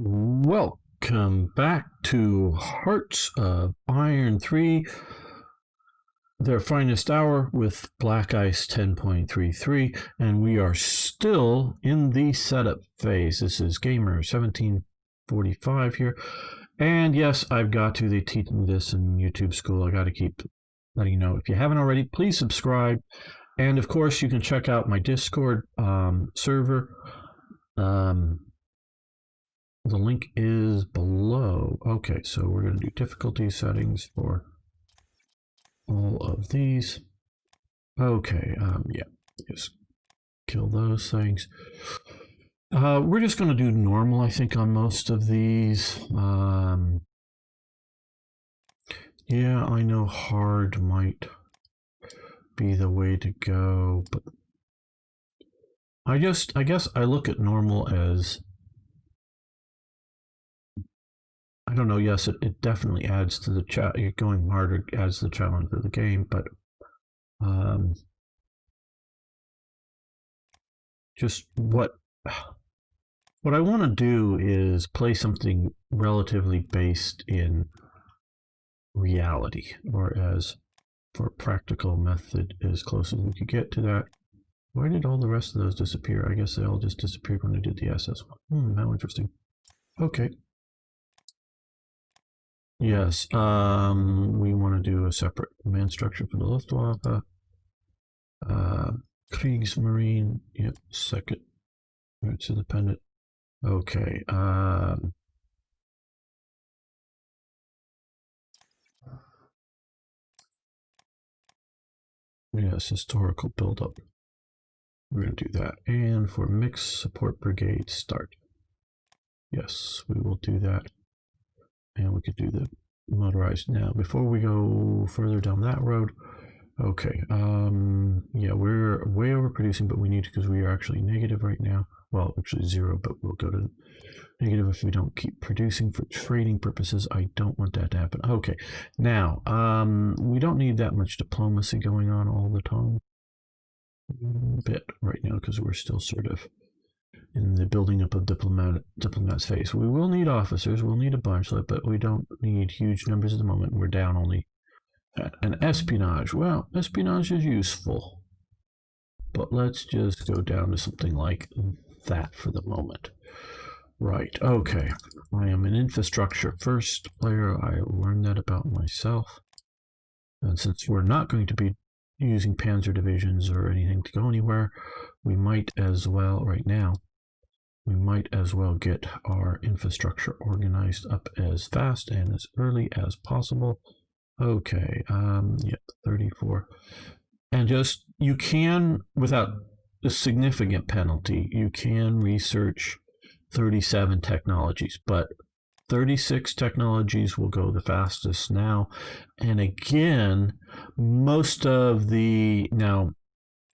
Welcome back to Hearts of Iron 3, their finest hour with Black Ice 10.33, and we are still in the setup phase. This is Gamer 1745 here, and yes, I've got to, they teach me this in YouTube school. I got to keep letting you know. If you haven't already, please subscribe, and of course, you can check out my Discord server. The link is below. Okay, so we're going to do difficulty settings for all of these. Okay, yeah, just kill those things. We're just going to do normal, I think, on most of these. Yeah, I know hard might be the way to go, but I guess I look at normal as, I don't know, yes, it definitely adds to the chat. Going harder adds to the challenge of the game, but just what I want to do is play something relatively based in reality, or as for practical method as close as we could get to that. Why did all the rest of those disappear? I guess they all just disappeared when I did the SS one. How interesting. Okay. Yes, we want to do a separate command structure for the Luftwaffe. Kriegsmarine, yep, second. It's independent. Okay. Yes, historical buildup. We're going to do that. And for mixed support brigade, start. Yes, we will do that. And we could do the motorized now. Before we go further down that road, okay, yeah, we're way overproducing, but we need to, because we are actually negative right now. Well, actually 0, but we'll go to negative if we don't keep producing for trading purposes. I don't want that to happen. Okay, now, we don't need that much diplomacy going on all the time. A bit right now, because we're still sort of in the building up of diplomats phase. We will need officers, we'll need a bunch, but we don't need huge numbers at the moment. We're down only at an espionage. Well, espionage is useful, but let's just go down to something like that for the moment. Right, okay. I am an infrastructure first player. I learned that about myself. And since we're not going to be using panzer divisions or anything to go anywhere, we might as well, right now, we might as well get our infrastructure organized up as fast and as early as possible. Okay, yeah, 34. And just, you can, without a significant penalty, you can research 37 technologies, but 36 technologies will go the fastest now. And again, most of the, now,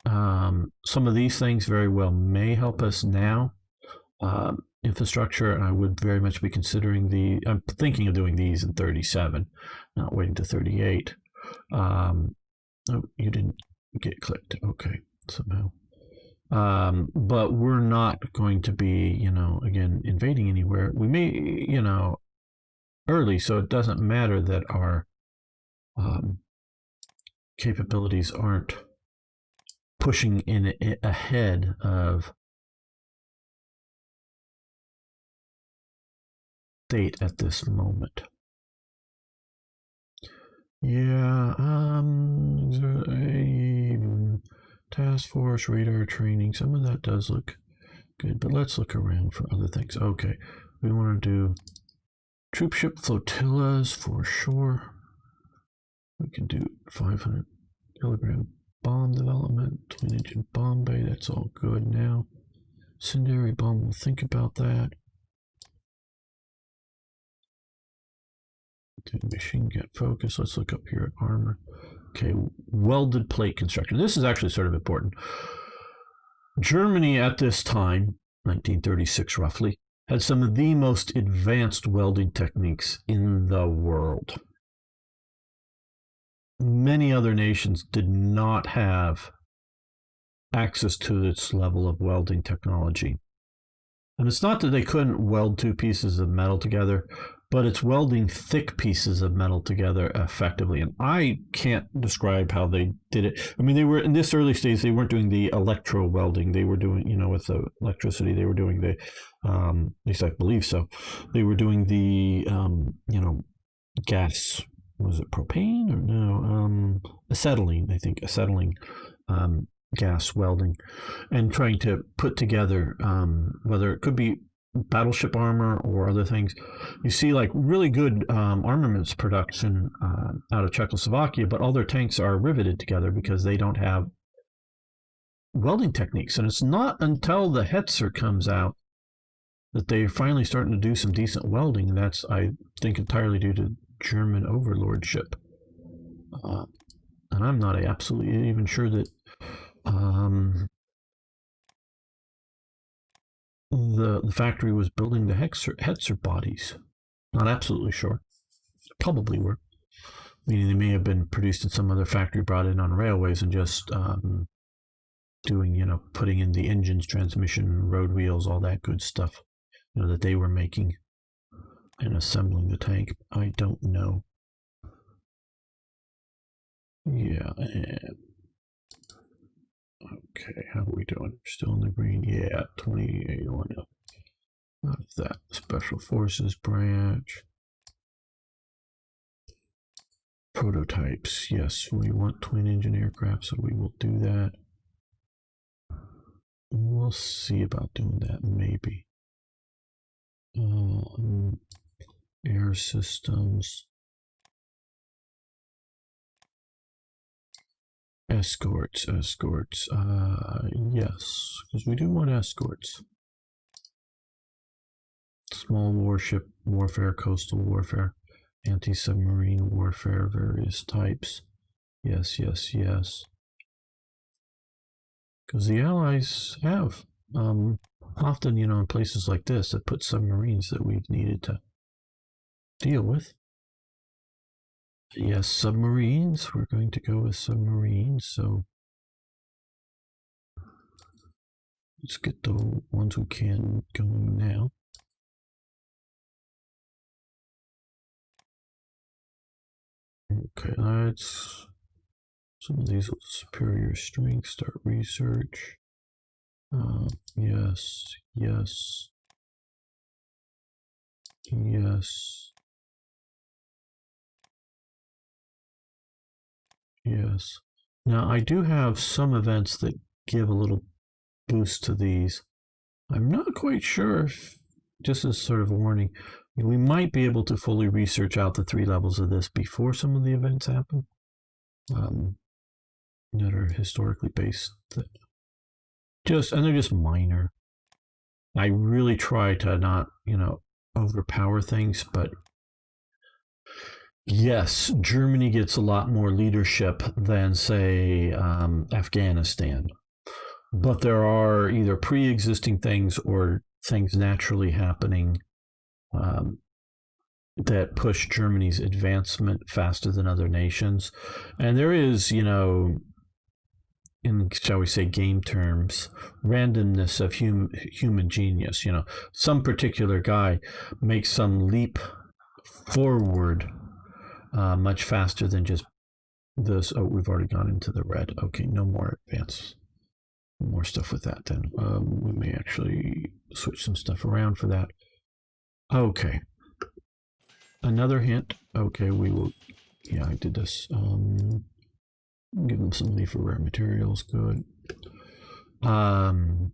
some of these things very well may help us now. Infrastructure, and I would very much be considering I'm thinking of doing these in 37, not waiting to 38. Oh, you didn't get clicked. Okay, somehow. But we're not going to be, again, invading anywhere. We may, early, so it doesn't matter that our capabilities aren't pushing in ahead of state at this moment. Yeah, task force, radar training, some of that does look good, but let's look around for other things. Okay, we want to do troop ship flotillas for sure. We can do 500 kilogram bomb development, twin engine bomb bay, that's all good now. Incendiary bomb, we'll think about that. Machine gun focus. Let's look up here at armor. Okay, welded plate construction. This is actually sort of important. Germany at this time, 1936 roughly, had some of the most advanced welding techniques in the world. Many other nations did not have access to this level of welding technology. And it's not that they couldn't weld two pieces of metal together, but it's welding thick pieces of metal together effectively. And I can't describe how they did it. I mean, they were in this early stage, they weren't doing the electro welding. They were doing, with the electricity, they were doing the, at least I believe so. They were doing the, gas. Was it propane or no? Acetylene, I think, acetylene gas welding, and trying to put together whether it could be battleship armor or other things. You see like really good armaments production out of Czechoslovakia, but all their tanks are riveted together because they don't have welding techniques. And it's not until the Hetzer comes out that they're finally starting to do some decent welding. And that's, I think, entirely due to German overlordship. And I'm not absolutely even sure that the factory was building the Hetzer bodies. Not absolutely sure. Probably were. Meaning they may have been produced in some other factory, brought in on railways, and just doing, putting in the engines, transmission, road wheels, all that good stuff, that they were making and assembling the tank. I don't know. Yeah. Okay, how are we doing? Still in the green? Yeah, 2081 out of that. Special Forces branch. Prototypes. Yes, we want twin engine aircraft, so we will do that. We'll see about doing that, maybe. Air systems. Escorts. Yes, because we do want escorts. Small warship warfare, coastal warfare, anti-submarine warfare, various types. Yes. Because the Allies have, often, in places like this, that put submarines that we've needed to deal with. Yes, submarines. We're going to go with submarines. So let's get the ones we can going now. Okay, let's. Some of these with superior strength. Start research. Yes. Now I do have some events that give a little boost to these. I'm not quite sure if, just as sort of a warning, we might be able to fully research out the 3 levels of this before some of the events happen. That are historically based. And they're just minor. I really try to not, overpower things, but yes, Germany gets a lot more leadership than, say, Afghanistan. But there are either pre-existing things or things naturally happening that push Germany's advancement faster than other nations. And there is, in, shall we say, game terms, randomness of human genius. Some particular guy makes some leap forward much faster than just this. Oh, we've already gone into the red. Okay, no more advance. More stuff with that then. We may actually switch some stuff around for that. Okay. Another hint. Okay, we will. Yeah, I did this. Give them some money for rare materials. Good. Oh,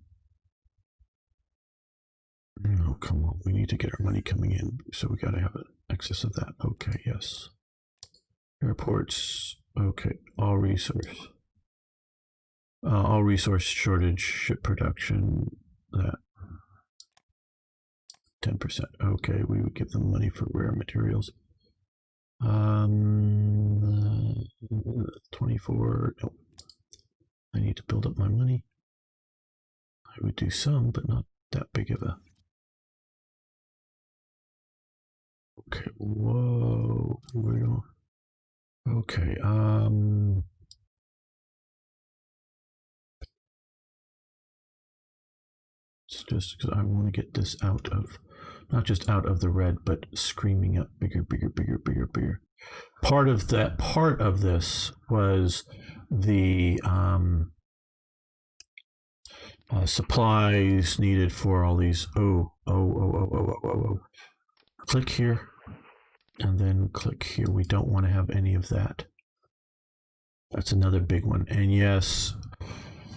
come on. We need to get our money coming in, so we got to have an excess of that. Okay, yes. Airports. Okay, all resource shortage, ship production. That 10%. Okay, we would give them money for rare materials. 24. Nope. I need to build up my money. I would do some, but not that big of a. Okay. Whoa. Okay. this just because I want to get this out of, not just out of the red, but screaming up bigger, bigger, bigger, bigger, bigger. Part of this was the supplies needed for all these. Click here, and then click here. We don't want to have any of that. That's another big one. And yes,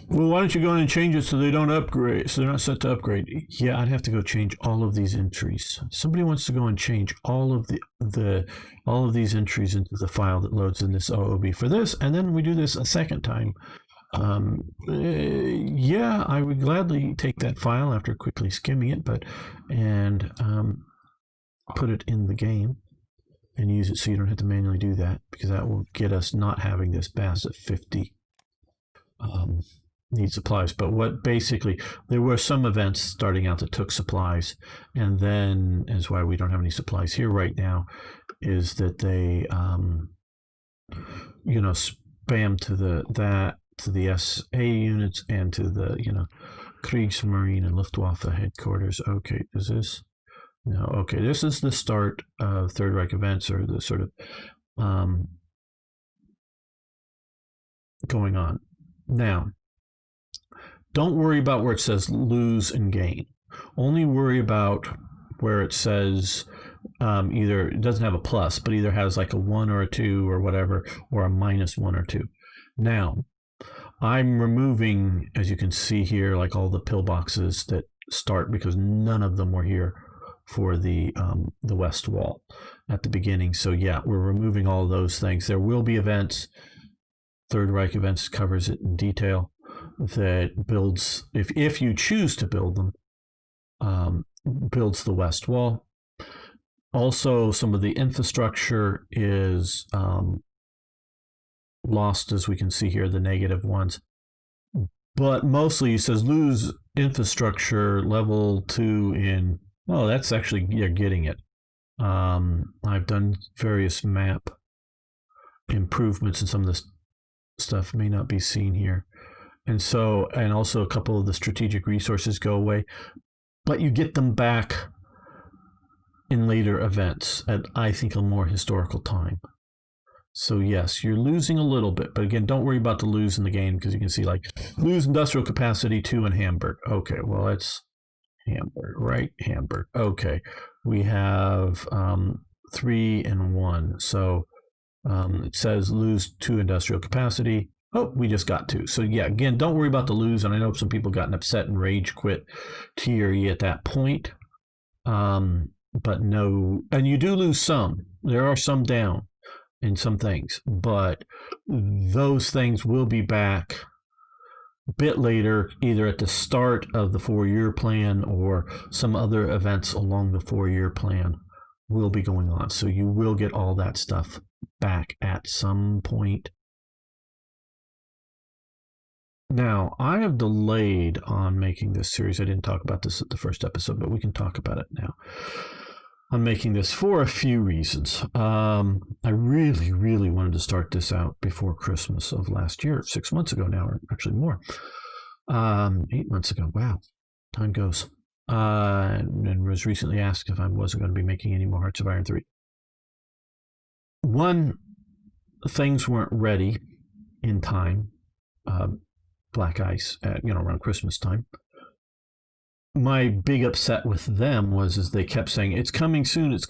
well, why don't you go in and change it so they don't upgrade, so they're not set to upgrade? Yeah, I'd have to go change all of these entries. Somebody wants to go and change all of all of these entries into the file that loads in this OOB for this, and then we do this a second time. Yeah, I would gladly take that file after quickly skimming it, and put it in the game and use it so you don't have to manually do that, because that will get us not having this BAS of 50 need supplies. But what basically, there were some events starting out that took supplies, and then is why we don't have any supplies here right now, is that they spam to the SA units and to the Kriegsmarine and Luftwaffe headquarters. Okay, is this? No, okay, this is the start of Third Reich events, or the sort of going on. Now, don't worry about where it says lose and gain. Only worry about where it says either, it doesn't have a plus, but either has like a 1 or a 2 or whatever, or a -1 or 2. Now, I'm removing, as you can see here, like all the pillboxes that start, because none of them were here for the west wall at the beginning. So yeah, we're removing all those things. There will be events. Third Reich events covers it in detail. That builds, if you choose to build them, builds the west wall. Also, some of the infrastructure is lost, as we can see here, the negative ones. But mostly it says lose infrastructure level 2 in. Oh, that's actually, you're getting it. I've done various map improvements, and some of this stuff may not be seen here. And also a couple of the strategic resources go away, but you get them back in later events at, I think, a more historical time. So yes, you're losing a little bit, but again, don't worry about the lose in the game, because you can see like lose industrial capacity 2 in Hamburg. Okay, well, it's Hamburg, right? Hamburg. Okay, we have 3 and 1. So it says lose 2 industrial capacity. Oh, we just got 2. So yeah, again, don't worry about the lose. And I know some people gotten upset and rage quit TRE at that point. But no, and you do lose some. There are some down in some things, but those things will be back a bit later, either at the start of the 4-year plan or some other events along the 4-year plan will be going on. So you will get all that stuff back at some point. Now, I have delayed on making this series. I didn't talk about this at the first episode, but we can talk about it now. I'm making this for a few reasons. I really, really wanted to start this out before Christmas of last year, 6 months ago now, or actually more. 8 months ago. Wow, time goes. And was recently asked if I wasn't going to be making any more Hearts of Iron 3. One, things weren't ready in time. Black Ice at, around Christmas time. My big upset with them was they kept saying, it's coming soon, it's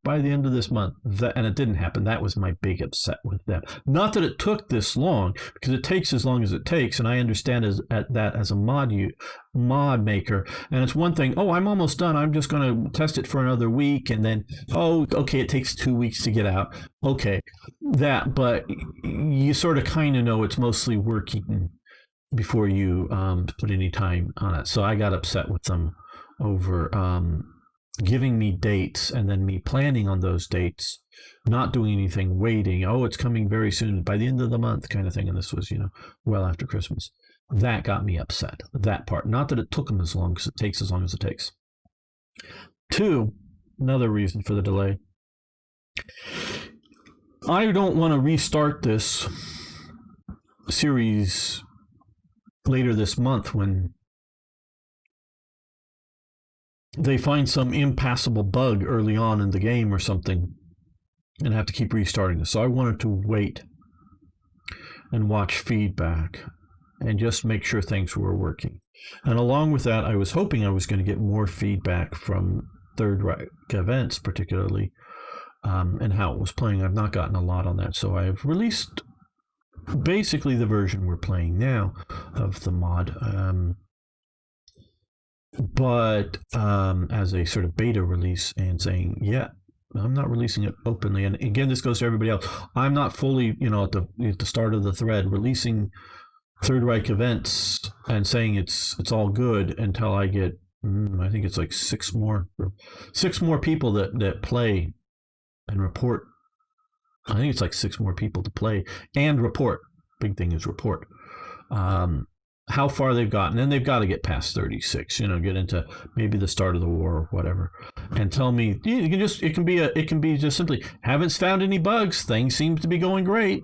by the end of this month. And it didn't happen. That was my big upset with them. Not that it took this long, because it takes as long as it takes, and I understand that as a mod maker. And it's one thing, I'm almost done, I'm just going to test it for another week, and then, okay, it takes 2 weeks to get out. Okay, but you sort of kind of know it's mostly working before you put any time on it. So I got upset with them over giving me dates and then me planning on those dates, not doing anything, waiting. It's coming very soon, by the end of the month kind of thing. And this was, well after Christmas. That got me upset, that part. Not that it took them as long, because it takes as long as it takes. 2, another reason for the delay. I don't want to restart this series later this month when they find some impassable bug early on in the game or something and have to keep restarting this. So I wanted to wait and watch feedback and just make sure things were working. And along with that, I was hoping I was going to get more feedback from Third Reich events, particularly, and how it was playing. I've not gotten a lot on that. So I've released basically the version we're playing now of the mod. But as a sort of beta release and saying, yeah, I'm not releasing it openly. And again, this goes to everybody else. I'm not fully, at the start of the thread, releasing Third Reich events and saying it's all good until I get, I think it's like six more people that play and report. I think it's like 6 more people to play and report. Big thing is report. How far they've gotten, and they've got to get past 36, get into maybe the start of the war or whatever, and tell me, it can be just simply, haven't found any bugs, things seem to be going great.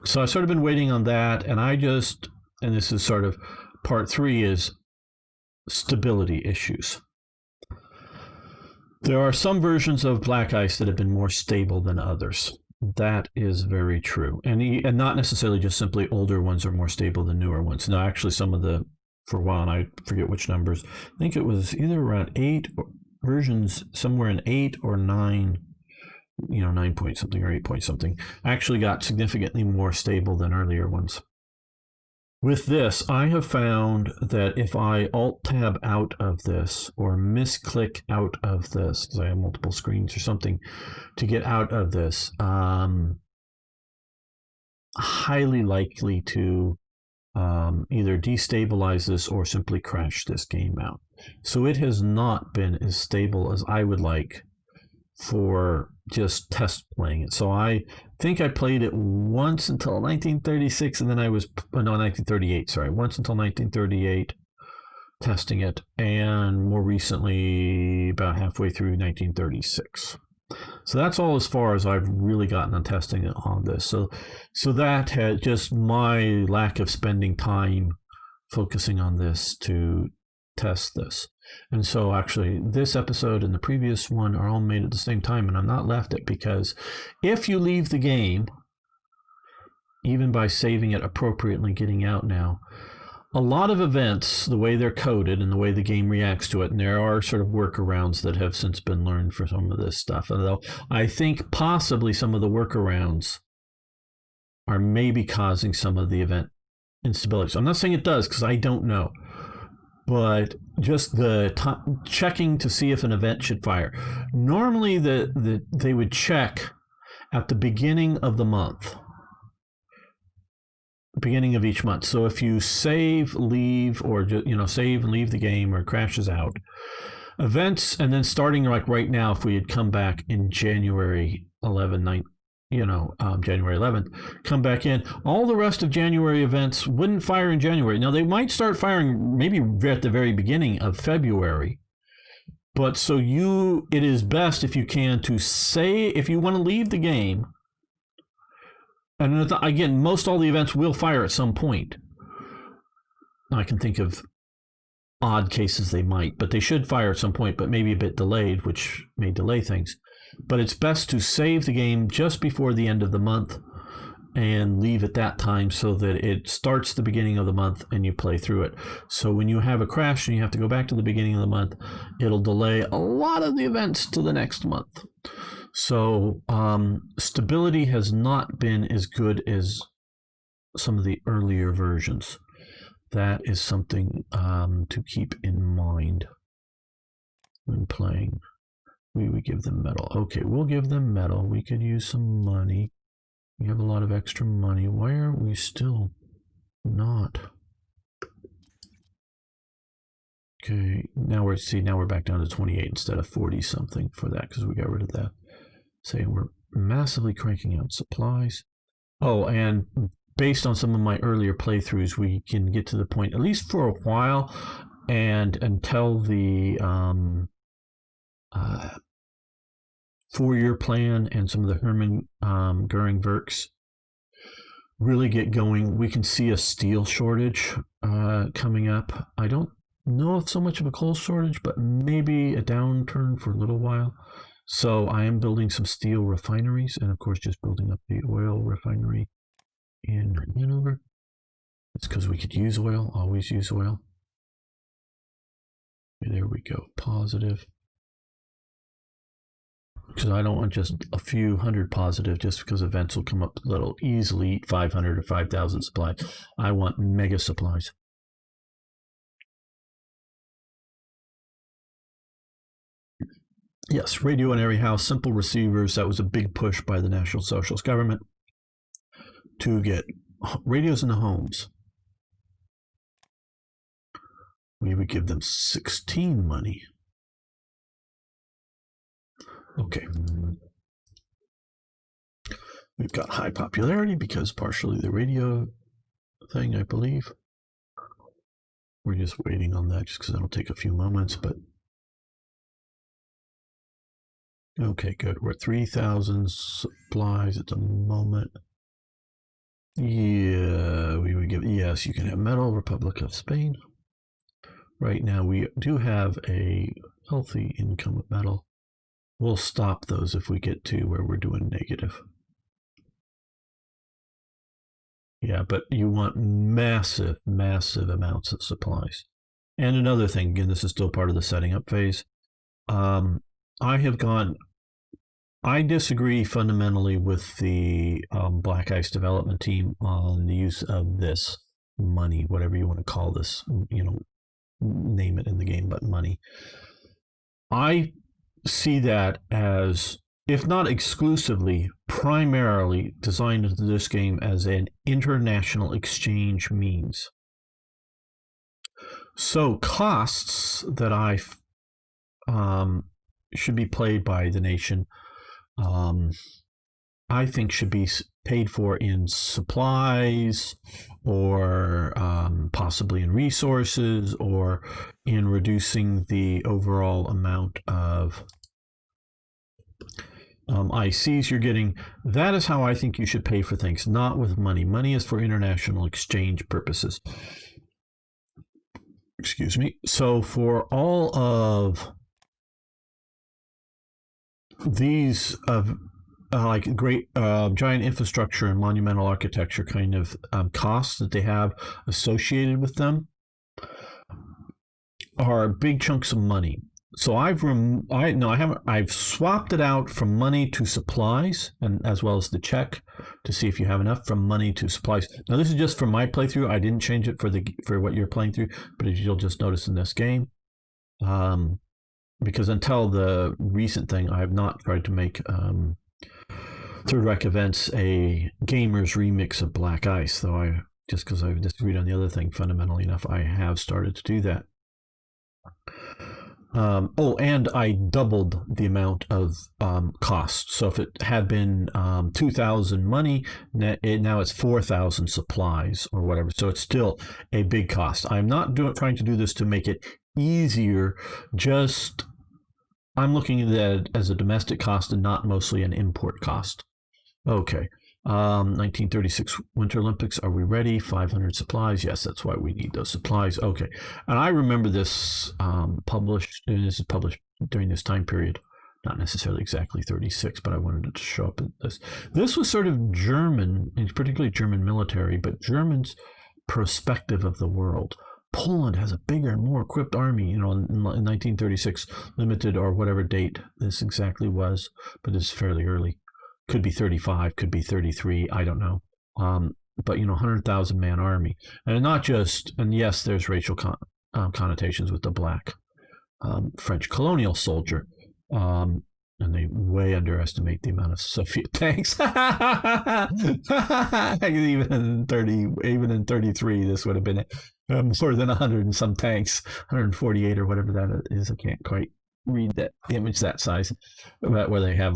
So I've sort of been waiting on that, and and this is sort of part 3, is stability issues. There are some versions of Black Ice that have been more stable than others. That is very true. And not necessarily just simply older ones are more stable than newer ones. No, actually for a while, and I forget which numbers, I think it was either around 8 versions, somewhere in 8 or 9, 9 point something or 8 point something, actually got significantly more stable than earlier ones. With this, I have found that if I Alt-Tab out of this or misclick out of this, because I have multiple screens or something, to get out of this, highly likely to either destabilize this or simply crash this game out. So it has not been as stable as I would like for just test playing it. So I think I played it once until 1936, and then 1938, sorry. Once until 1938, testing it, and more recently, about halfway through 1936. So that's all as far as I've really gotten on testing it on this. So that had just my lack of spending time focusing on this to test this. And so actually this episode and the previous one are all made at the same time, and I'm not left it because if you leave the game, even by saving it appropriately, getting out now, a lot of events, the way they're coded and the way the game reacts to it, and there are sort of workarounds that have since been learned for some of this stuff, although I think possibly some of the workarounds are maybe causing some of the event instability. So I'm not saying it does, because I don't know. But just the checking to see if an event should fire. Normally, they would check at the beginning of the month, beginning of each month. So if you save, leave, or save and leave the game, or crashes out, events, and then starting like right now, if we had come back in January 11th, January 11th, come back in, all the rest of January events wouldn't fire in January. Now, they might start firing maybe at the very beginning of February. But so it is best if you can to say, if you want to leave the game, and again, most all the events will fire at some point. I can think of odd cases they might, but they should fire at some point, but maybe a bit delayed, which may delay things. But it's best to save the game just before the end of the month and leave at that time so that it starts the beginning of the month and you play through it. So when you have a crash and you have to go back to the beginning of the month, it'll delay a lot of the events to the next month. So stability has not been as good as some of the earlier versions. That is something to keep in mind when playing. We would give them metal. Okay, we'll give them metal. We could use some money. We have a lot of extra money. Why aren't we still not? Okay, now we're back down to 28 instead of 40 something for that, because we got rid of that. Say we're massively cranking out supplies. Oh, and based on some of my earlier playthroughs, we can get to the point, at least for a while, and until the 4-year plan and some of the Hermann Goering Werks really get going, we can see a steel shortage coming up. I don't know if so much of a coal shortage, but maybe a downturn for a little while. So I am building some steel refineries, and of course, just building up the oil refinery in Hanover. It's because we could use oil, always use oil. There we go, positive. Because I don't want just a few hundred positive just because events will come up that'll easily eat 500 or 5,000 supplies. I want mega supplies. Yes, radio in every house, simple receivers. That was a big push by the National Socialist government to get radios in the homes. We would give them 16 money. Okay. We've got high popularity because partially the radio thing, I believe. We're just waiting on that just because that'll take a few moments, but okay, good. We're at 3,000 supplies at the moment. Yeah, we would give, yes, you can have metal, Republic of Spain. Right now, we do have a healthy income of metal. We'll stop those if we get to where we're doing negative. Yeah, but you want massive, massive amounts of supplies. And another thing, again, this is still part of the setting up phase. I disagree fundamentally with the Black Ice development team on the use of this money, whatever you want to call this, name it in the game, but money. I see that as, if not exclusively, primarily designed into this game as an international exchange means. So costs that should be played by the nation, I think should be paid for in supplies or possibly in resources or in reducing the overall amount of ICs you're getting. That is how I think you should pay for things, not with money. Money is for international exchange purposes. Excuse me. So for all of these like great giant infrastructure and monumental architecture kind of costs that they have associated with them are big chunks of money. So I've swapped it out from money to supplies, and as well as the check to see if you have enough from money to supplies. Now this is just for my playthrough. I didn't change it for what you're playing through, but as you'll just notice in this game, because until the recent thing, I have not tried to make Third Reich Events a gamer's remix of Black Ice, though just because I've disagreed on the other thing fundamentally enough, I have started to do that. And I doubled the amount of cost. So if it had been 2,000 money, now it's 4,000 supplies or whatever. So it's still a big cost. I'm not trying to do this to make it easier. Just I'm looking at it as a domestic cost and not mostly an import cost. Okay. 1936 Winter Olympics. Are we ready? 500 supplies. Yes, that's why we need those supplies. Okay. And I remember this published. This is published during this time period. Not necessarily exactly 36, but I wanted it to show up in this. This was sort of German, particularly German military, but Germans' perspective of the world. Poland has a bigger and more equipped army, in 1936, limited or whatever date this exactly was, but it's fairly early. Could be 35, could be 33, I don't know. But 100,000 man army, and not just. And yes, there's racial connotations with the black French colonial soldier, and they way underestimate the amount of Soviet tanks. even in 33, this would have been more than 100 and some tanks, 148 or whatever that is. I can't quite read that image that size, but where they have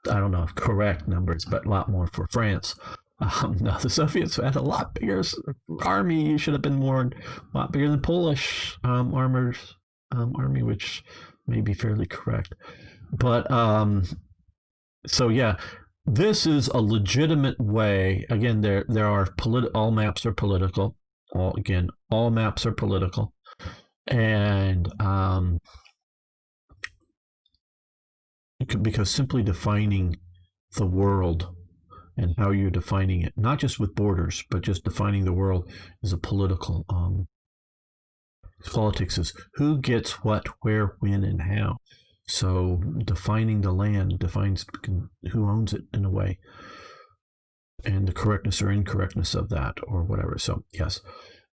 I don't know if correct numbers, but a lot more for France. No, the Soviets had a lot bigger army. You should have been a lot bigger than Polish army, which may be fairly correct. But so yeah, this is a legitimate way. Again, there are all maps are political. All maps are political. And because simply defining the world and how you're defining it, not just with borders, but just defining the world is a political. Politics is who gets what, where, when, and how. So defining the land defines who owns it in a way, and the correctness or incorrectness of that, or whatever. So yes.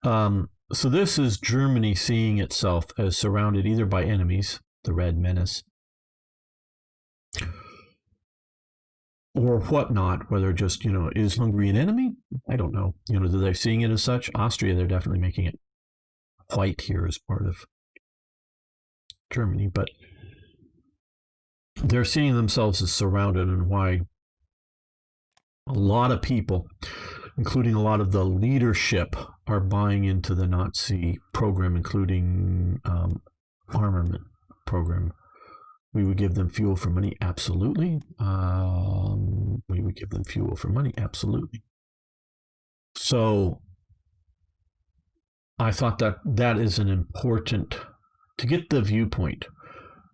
So this is Germany seeing itself as surrounded either by enemies, the Red Menace, or whatnot, whether just, is Hungary an enemy? I don't know. They're seeing it as such. Austria, they're definitely making it white here as part of Germany, but they're seeing themselves as surrounded, and why a lot of people, including a lot of the leadership, are buying into the Nazi program, including armament program. We would give them fuel for money, absolutely. We would give them fuel for money, absolutely. So I thought that is an important, to get the viewpoint.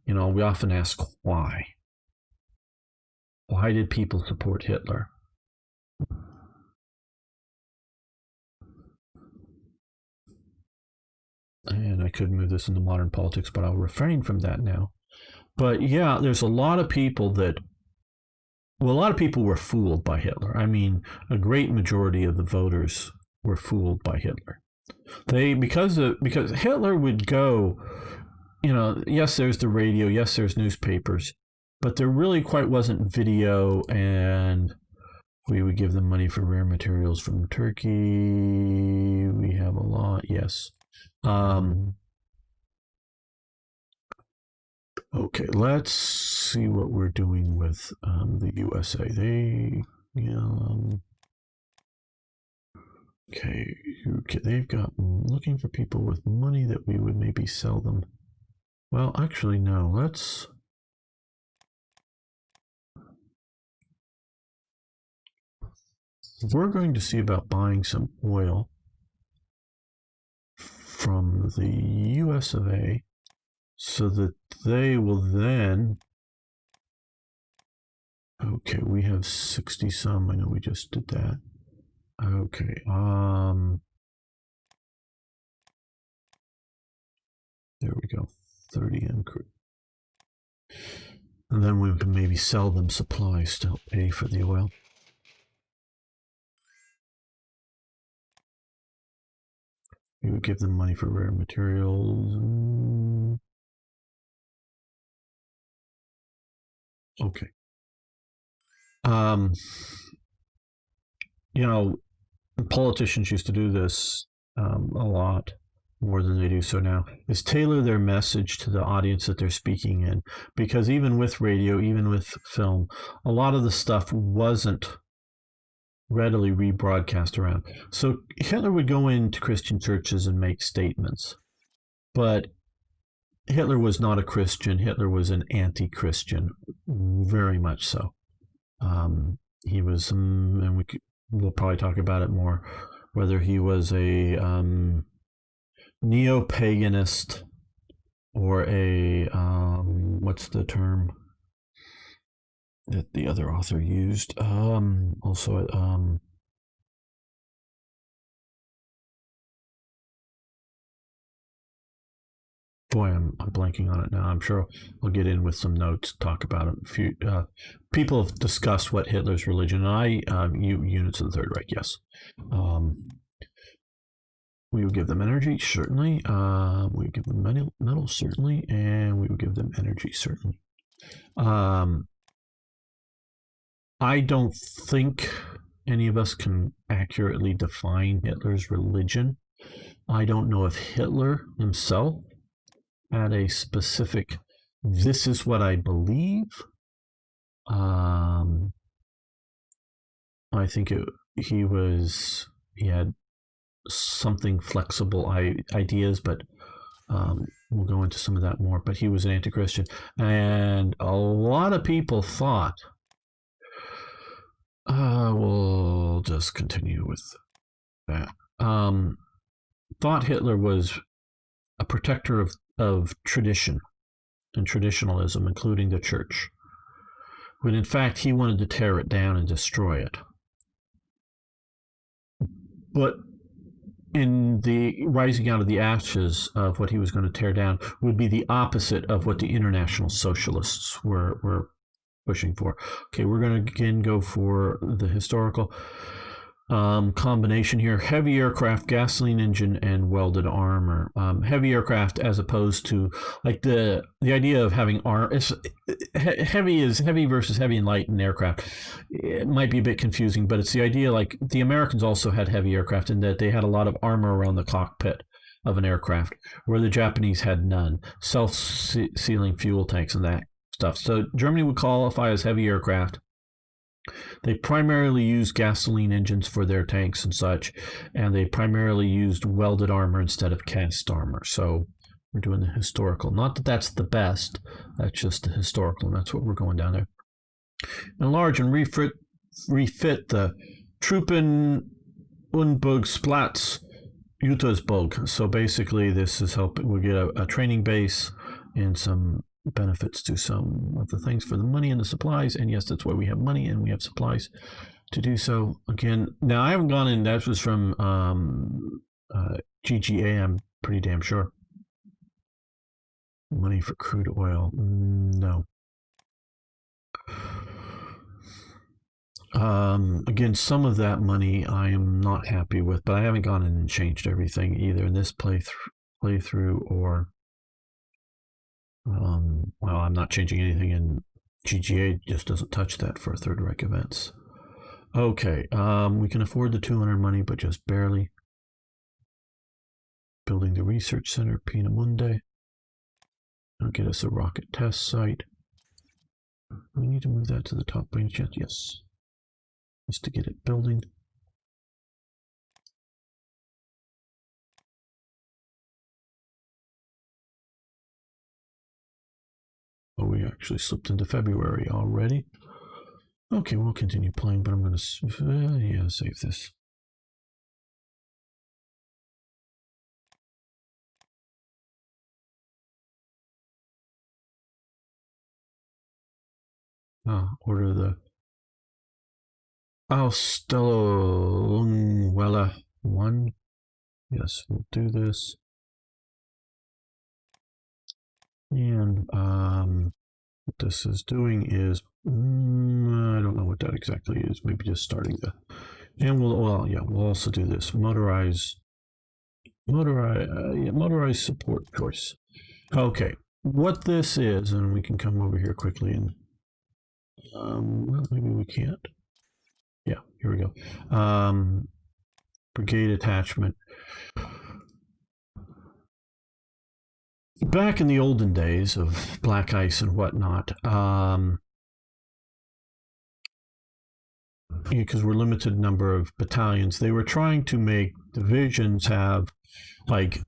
We often ask why. Why did people support Hitler? And I could move this into modern politics, but I'll refrain from that now. But yeah, there's a lot of people were fooled by Hitler. I mean, a great majority of the voters were fooled by Hitler. Because Hitler would go, yes, there's the radio, yes, there's newspapers, but there really quite wasn't video, and we would give them money for rare materials from Turkey. We have a lot, yes. Okay, let's see what we're doing with the USA. Okay, they've got looking for people with money that we would maybe sell them. Well, actually, no. We're going to see about buying some oil from the US of A, so that they will then. Okay, we have 60 some. I know we just did that. Okay. There we go. 30 in crude. And then we can maybe sell them supplies to help pay for the oil. We would give them money for rare materials. Okay. Politicians used to do this a lot more than they do so now, is tailor their message to the audience that they're speaking in. Because even with radio, even with film, a lot of the stuff wasn't readily rebroadcast around. So Hitler would go into Christian churches and make statements. But Hitler was not a Christian. Hitler was an anti-Christian, very much so. He was, and we'll probably talk about it more, whether he was a neo-paganist or a, what's the term that the other author used? Boy, I'm blanking on it now. I'm sure I'll get in with some notes, talk about it. People have discussed what Hitler's religion, and units of the Third Reich, yes. We would give them energy, certainly. We would give them metal, certainly. And we would give them energy, certainly. I don't think any of us can accurately define Hitler's religion. I don't know if Hitler himself had a specific, this is what I believe. I think he had something flexible ideas, but we'll go into some of that more. But he was an anti-Christian, and a lot of people thought, we'll just continue with that. Thought Hitler was a protector of tradition and traditionalism, including the church, when in fact he wanted to tear it down and destroy it. But in the rising out of the ashes of what he was going to tear down would be the opposite of what the international socialists were pushing for. Okay, we're going to again go for the historical combination here: heavy aircraft, gasoline engine, and welded armor. Heavy aircraft, as opposed to like the idea of having heavy is heavy versus heavy and light in aircraft. It might be a bit confusing, but it's the idea like the Americans also had heavy aircraft in that they had a lot of armor around the cockpit of an aircraft, where the Japanese had none. Self-sealing fuel tanks and that stuff. So Germany would qualify as heavy aircraft. They primarily used gasoline engines for their tanks and such, and they primarily used welded armor instead of cast armor. So we're doing the historical. Not that that's the best, that's just the historical, and that's what we're going down there. Enlarge and refit the Truppen Unbugsplatz Utersburg. So basically this is helping, we'll get a training base and some benefits to some of the things for the money and the supplies. And yes, that's why we have money and we have supplies to do so. Again, now I haven't gone in, that was from GGA, I'm pretty damn sure. Money for crude oil, no. Again, some of that money I am not happy with, but I haven't gone in and changed everything either in this playthrough or well, I'm not changing anything in GGA, just doesn't touch that for Third Reich events. Okay, we can afford the 200 money, but just barely. Building the research center, Peenemünde. That'll get us a rocket test site. We need to move that to the top by any chance? Yes. Just to get it building. Oh, we actually slipped into February already. Okay, we'll continue playing, but I'm going to save this. Order the Ausstellungswelle 1. Yes, we'll do this. And what this is doing is, I don't know what that exactly is. Maybe just starting the, and we'll also do this motorized support choice. Okay, what this is, and we can come over here quickly and, well, maybe we can't. Yeah, here we go. Brigade Attachment. Back in the olden days of black ice and whatnot, because we're limited number of battalions, they were trying to make divisions have like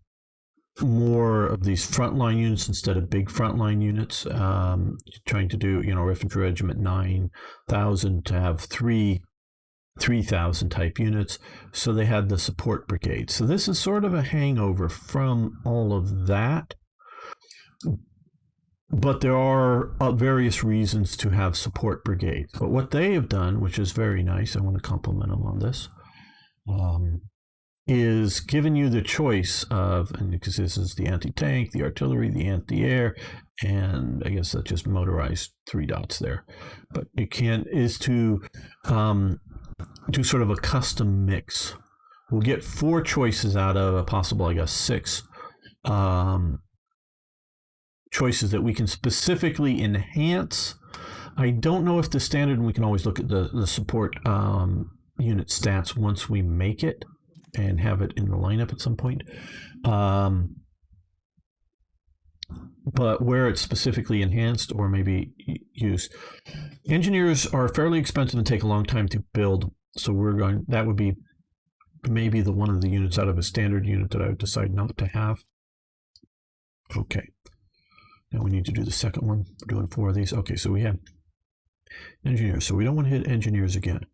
more of these frontline units instead of big frontline units. Trying to do, infantry regiment 9,000 to have 3,000 type units. So they had the support brigade. So this is sort of a hangover from all of that. But there are various reasons to have support brigades. But what they have done, which is very nice, I want to compliment them on this, is given you the choice of, and because this is the anti-tank, the artillery, the anti-air, and I guess that's just motorized 3 dots there. But you can, is to do sort of a custom mix. We'll get 4 choices out of a possible, I guess, 6 choices that we can specifically enhance. I don't know if the standard, and we can always look at the support unit stats once we make it and have it in the lineup at some point. But where it's specifically enhanced or maybe used. Engineers are fairly expensive and take a long time to build. So that would be maybe one of the units out of a standard unit that I would decide not to have. Okay. Now we need to do the second one. We're doing 4 of these. Okay, so we have engineers. So we don't want to hit engineers again.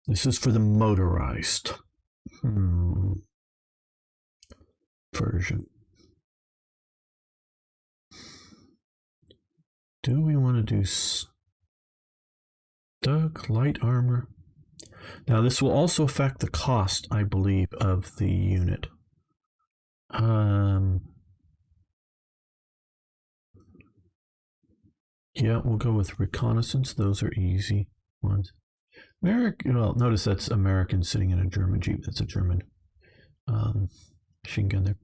This is for the motorized version. do we want to do Stug light armor? Now this will also affect the cost, I believe, of the unit. Yeah, we'll go with Reconnaissance. Those are easy ones. Well, notice that's American sitting in a German Jeep. That's a German machine gun there.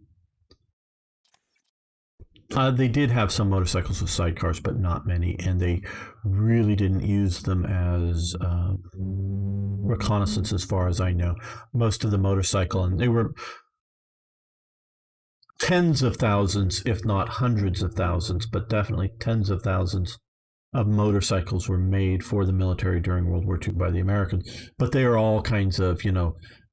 They did have some motorcycles with sidecars, but not many, and they really didn't use them as reconnaissance, as far as I know. Most of the motorcycle, and they were tens of thousands, if not hundreds of thousands, but definitely tens of thousands of motorcycles were made for the military during World War II by the Americans. But they are all kinds of,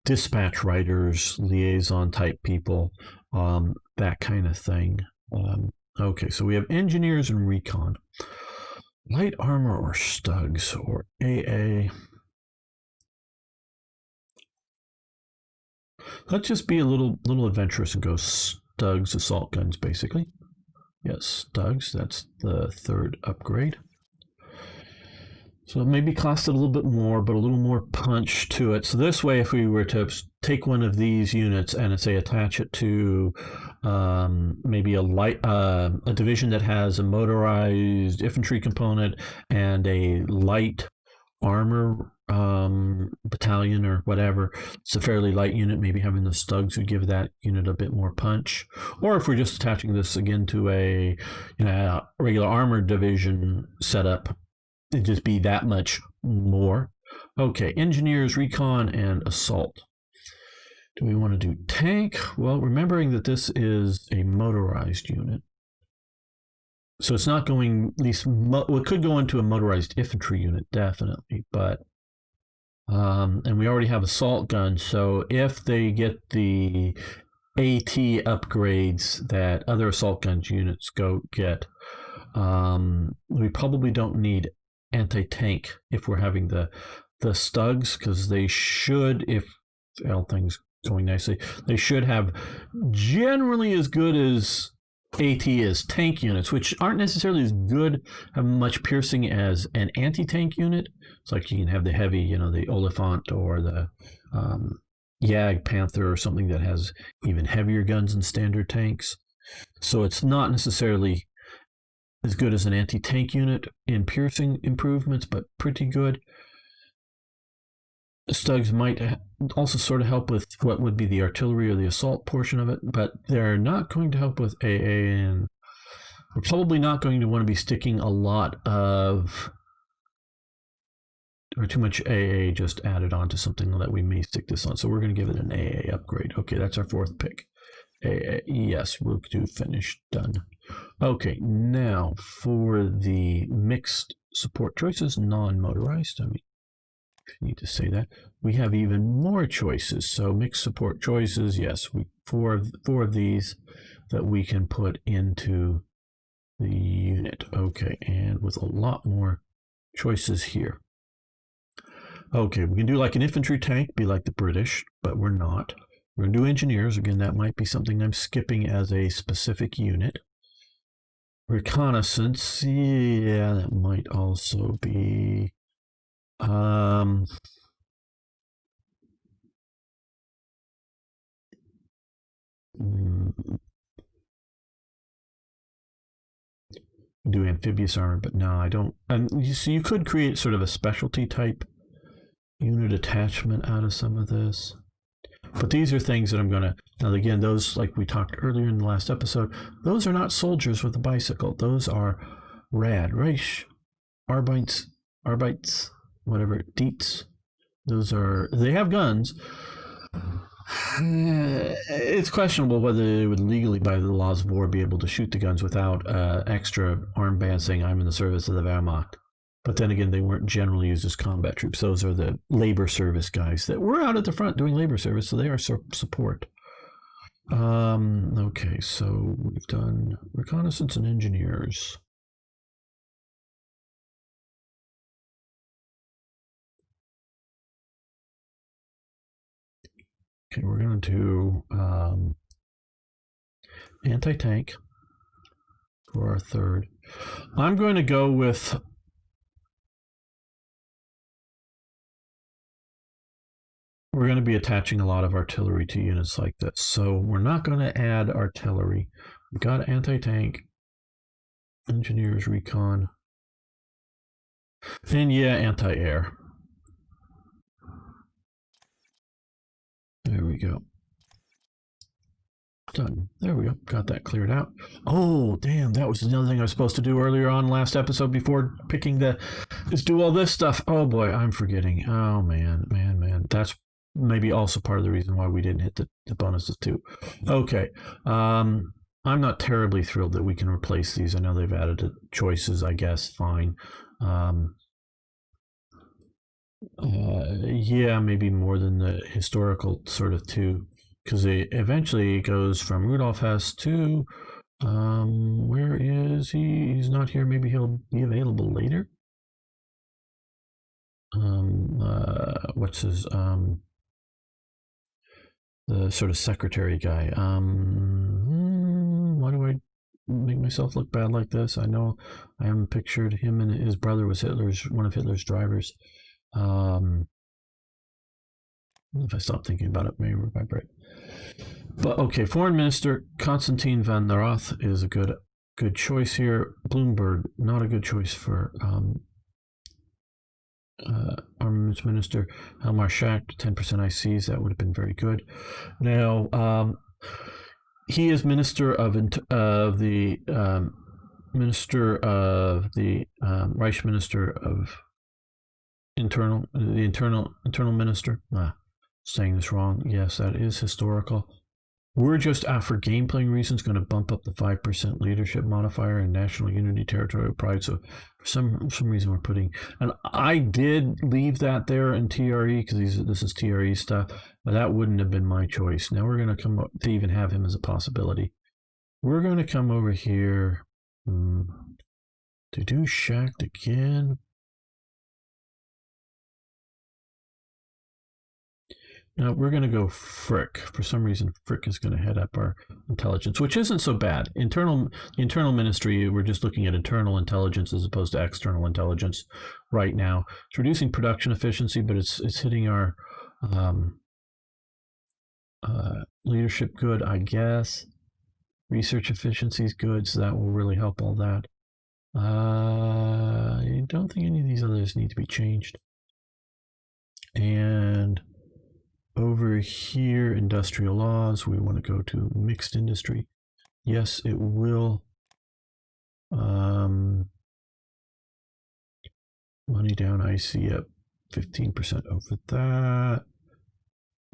dispatch riders, liaison type people, that kind of thing. Okay, so we have engineers and recon. Light armor or Stugs or AA. Let's just be a little adventurous and go Stugs assault guns, basically. Yes, Stugs, that's the third upgrade. So it maybe cost it a little bit more, but a little more punch to it. So this way, if we were to take one of these units and say attach it to maybe a division that has a motorized infantry component and a light armor battalion or whatever, it's a fairly light unit. Maybe having the Stugs would give that unit a bit more punch. Or if we're just attaching this again to a regular armored division setup, it'd just be that much more. Okay, engineers, recon, and assault. Do we want to do tank? Well, remembering that this is a motorized unit, so it's not going, at least, it could go into a motorized infantry unit, definitely, but, and we already have assault guns, so if they get the AT upgrades that other assault guns units get, we probably don't need anti-tank if we're having the Stugs, because they should, if all things going nicely, they should have generally as good as AT as tank units, which aren't necessarily as good, have much piercing as an anti-tank unit. It's like you can have the heavy, the Oliphant or the Jag Panther or something that has even heavier guns than standard tanks. So it's not necessarily as good as an anti-tank unit in piercing improvements, but pretty good. Stugs might also sort of help with what would be the artillery or the assault portion of it, but they're not going to help with AA, and we're probably not going to want to be sticking a lot of, or too much AA just added on to something that we may stick this on. So we're going to give it an AA upgrade. Okay, that's our fourth pick. AA, yes, we'll do finish, done. Okay, now for the mixed support choices, non-motorized. I need to say that we have even more choices. So mixed support choices, yes, four of these that we can put into the unit. Okay, and with a lot more choices here. Okay, we can do like an infantry tank, be like the British, but we're not. We're going to do engineers. Again, that might be something I'm skipping as a specific unit. Reconnaissance, yeah, that might also be do amphibious armor, but no, I don't. And you could create sort of a specialty type unit attachment out of some of this. But these are things that I'm going to, now again, those, like we talked earlier in the last episode, those are not soldiers with a bicycle. Those are rad, Reich, Arbeits, whatever, Dietz. Those are, they have guns. It's questionable whether they would legally, by the laws of war, be able to shoot the guns without extra armband saying, I'm in the service of the Wehrmacht. But then again, they weren't generally used as combat troops. Those are the labor service guys that were out at the front doing labor service, so they are support. Okay, so we've done reconnaissance and engineers. Okay, we're going to do anti-tank. for our third. I'm going to go with... We're going to be attaching a lot of artillery to units like this, so we're not going to add artillery. We've got anti-tank, engineers, recon, and yeah, anti-air. There we go. Done. There we go. Got that cleared out. Oh, damn. That was another thing I was supposed to do earlier on last episode before picking the... Is do all this stuff. Oh, boy. I'm forgetting. Oh, man. That's maybe also part of the reason why we didn't hit the bonuses, too. Okay. I'm not terribly thrilled that we can replace these. I know they've added choices, I guess. Fine. Yeah, maybe more than the historical sort of two. Because it eventually goes from Rudolf Hess to where is he? He's not here. Maybe he'll be available later. What's his the sort of secretary guy? Why do I make myself look bad like this? I know I haven't pictured him, and his brother was one of Hitler's drivers. If I stop thinking about it, maybe vibrate. But okay, Foreign Minister Konstantin van der Roth is a good choice here. Bloomberg, not a good choice for Armaments Minister. Helmar Schacht, 10% ICs, that would have been very good. Now, he is Minister of the Minister of the Reich Minister of Internal Minister. Saying this wrong. Yes, that is historical. We're just, for game-playing reasons, going to bump up the 5% leadership modifier in national unity, territorial pride. So for some reason we're putting... And I did leave that there in TRE because this is TRE stuff, but that wouldn't have been my choice. Now we're going to come up to even have him as a possibility. We're going to come over here to do Schacht again. Now we're going to go Frick. For some reason, Frick is going to head up our intelligence, which isn't so bad. Internal ministry, we're just looking at internal intelligence as opposed to external intelligence right now. It's reducing production efficiency, but it's hitting our leadership good, I guess. Research efficiency is good, so that will really help all that. I don't think any of these others need to be changed. And over here, industrial laws, we want to go to mixed industry. Yes, it will. Money down, IC up 15% over that.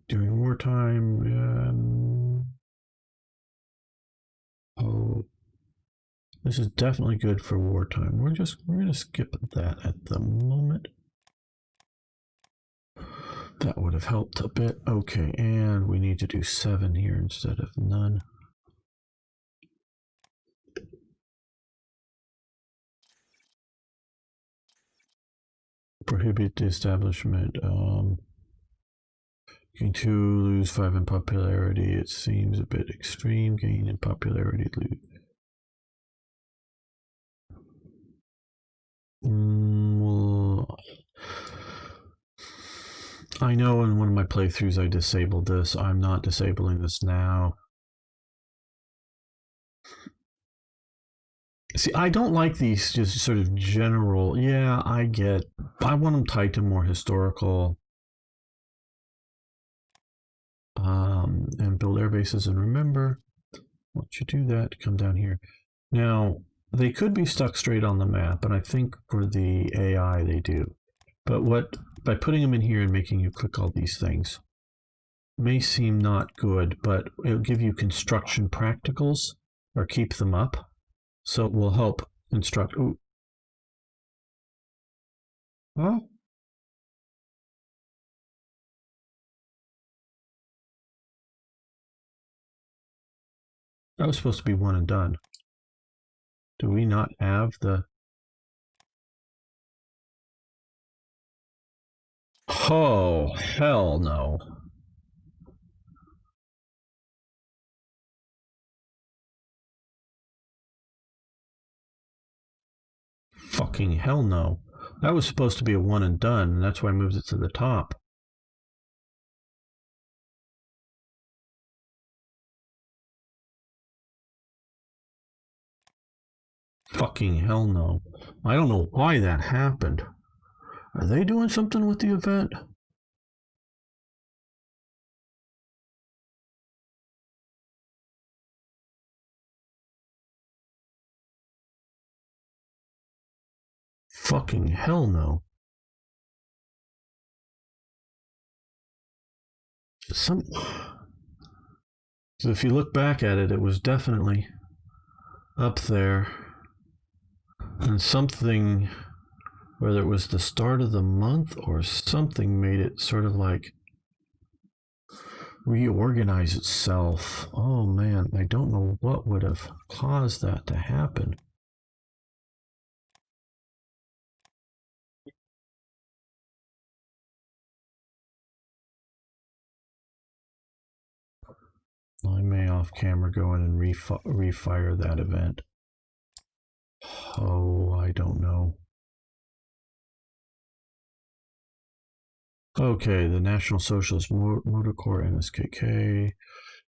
During wartime, oh, this is definitely good for wartime. We're going to skip that at the moment. That would have helped a bit. Okay, and we need to do 7 here instead of none. Prohibit the establishment. Gain 2, lose 5 in popularity. It seems a bit extreme. Gain in popularity, lose. Well, I know in one of my playthroughs I disabled this. I'm not disabling this now. See, I don't like these just sort of general. Yeah, I want them tied to more historical. And build air bases. And remember, once you do that, come down here. Now, they could be stuck straight on the map, and I think for the AI they do. But by putting them in here and making you click all these things may seem not good, but it'll give you construction practicals or keep them up. So it will help instruct. Ooh. Huh? That was supposed to be one and done. Do we not have the... Oh, hell no. Fucking hell no. That was supposed to be a one and done, and that's why I moved it to the top. Fucking hell no. I don't know why that happened. Are they doing something with the event? Fucking hell no. So if you look back at it, it was definitely up there. And something, whether it was the start of the month or something, made it sort of like reorganize itself. Oh man, I don't know what would have caused that to happen. I may off camera go in and refire that event. Oh, I don't know. Okay, the National Socialist Motor Corps, NSKK.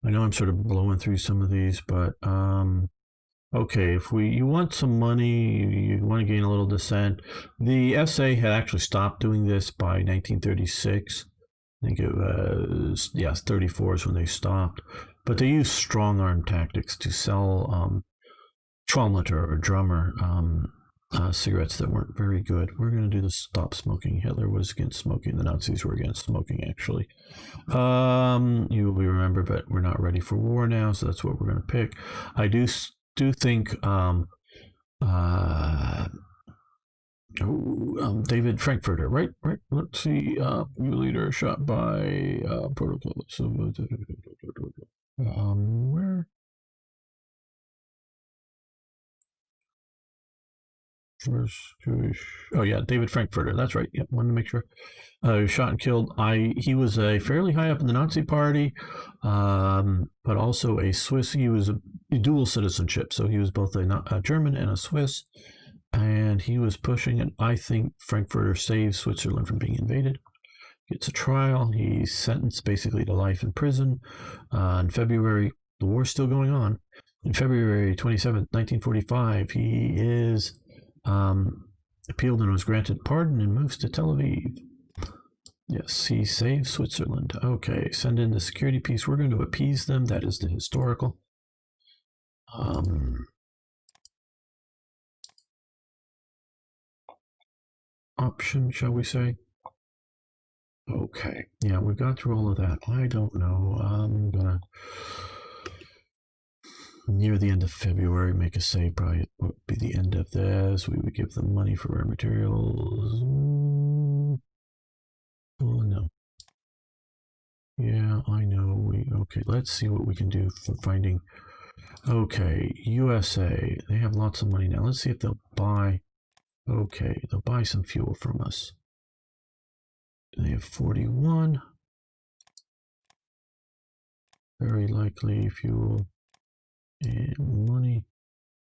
I know I'm sort of blowing through some of these, but okay, if you want some money, you want to gain a little dissent. The SA had actually stopped doing this by 1936. I think it was 34 is when they stopped. But they used strong arm tactics to sell Trommler or drummer cigarettes that weren't very good. We're going to do the stop smoking. Hitler was against smoking. The Nazis were against smoking, actually. You will remember, but we're not ready for war now, so that's what we're going to pick. I do think David Frankfurter, right? Let's see. Leader shot by protocol. So, where? First Jewish. Oh yeah, David Frankfurter. That's right. Yeah, wanted to make sure. Shot and killed. He was a fairly high up in the Nazi Party, but also a Swiss. He was a dual citizenship, so he was both a German and a Swiss. And he was pushing it. I think Frankfurter saved Switzerland from being invaded. Gets a trial. He's sentenced basically to life in prison. In February, the war's still going on. In February 27th, 1945, he is appealed and was granted pardon and moves to Tel Aviv. Yes, he saved Switzerland. Okay, send in the security piece. We're going to appease them. That is the historical. Option, shall we say? Okay, yeah, we got through all of that. I don't know. I'm gonna near the end of February make a save. Probably would be the end of this. We would give them money for rare materials. Oh no. Yeah, I know. Okay. Let's see what we can do for finding. Okay, USA. They have lots of money now. Let's see if they'll buy. Okay, they'll buy some fuel from us. They have 41. Very likely fuel and money.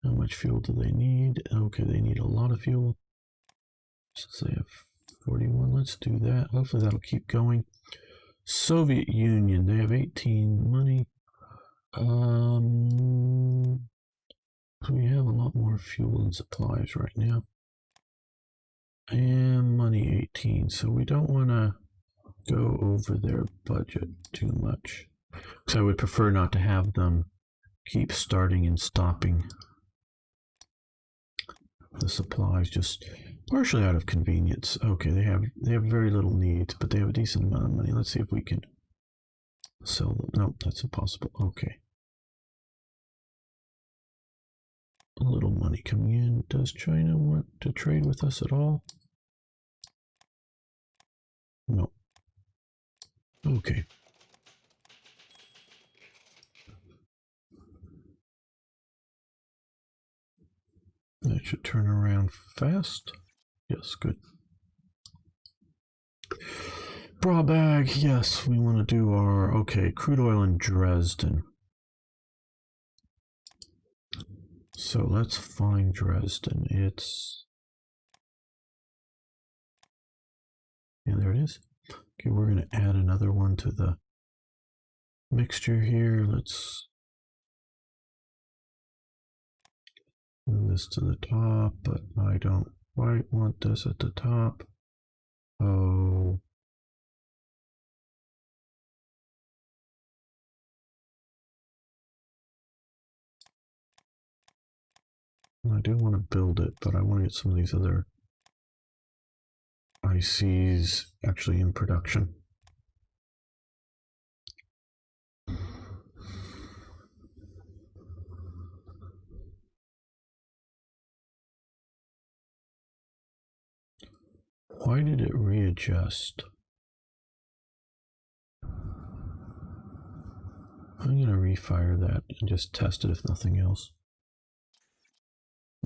How much fuel do they need? Okay, they need a lot of fuel. Since they have 41, let's do that. Hopefully that'll keep going. Soviet Union, they have 18 money. We have a lot more fuel and supplies right now. And money 18, so we don't want to go over their budget too much. Because I would prefer not to have them keep starting and stopping the supplies just partially out of convenience. Okay, they have very little needs, but they have a decent amount of money. Let's see if we can sell them. Nope, that's impossible. Okay. A little money coming in. Does China want to trade with us at all? No. Okay. That should turn around fast. Yes, good. Bra bag, yes, we want to do our, okay, crude oil in Dresden. So let's find Dresden. It's Yeah, there it is. Okay, we're going to add another one to the mixture here. Let's move this to the top, but I don't quite want this at the top. Oh. I do want to build it, but I want to get some of these other ICs actually in production. Why did it readjust? I'm going to refire that and just test it if nothing else.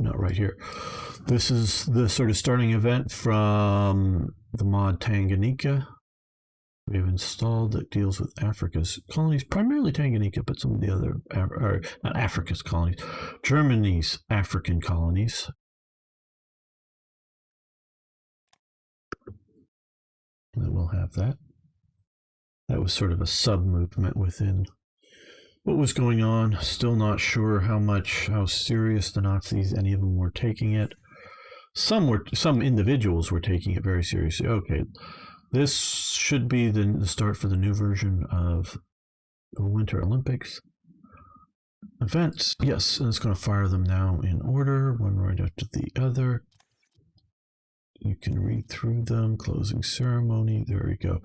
Not right here. This is the sort of starting event from the mod Tanganyika. We have installed that deals with Africa's colonies, primarily Tanganyika, but some of the other, or not Africa's colonies, Germany's African colonies. And we'll have that. That was sort of a sub-movement within what was going on. Still not sure how serious the Nazis, any of them, were taking it. Some individuals were taking it very seriously. Okay, this should be the start for the new version of the Winter Olympics. Events, yes, and it's going to fire them now in order, one right after the other. You can read through them. Closing ceremony. There we go.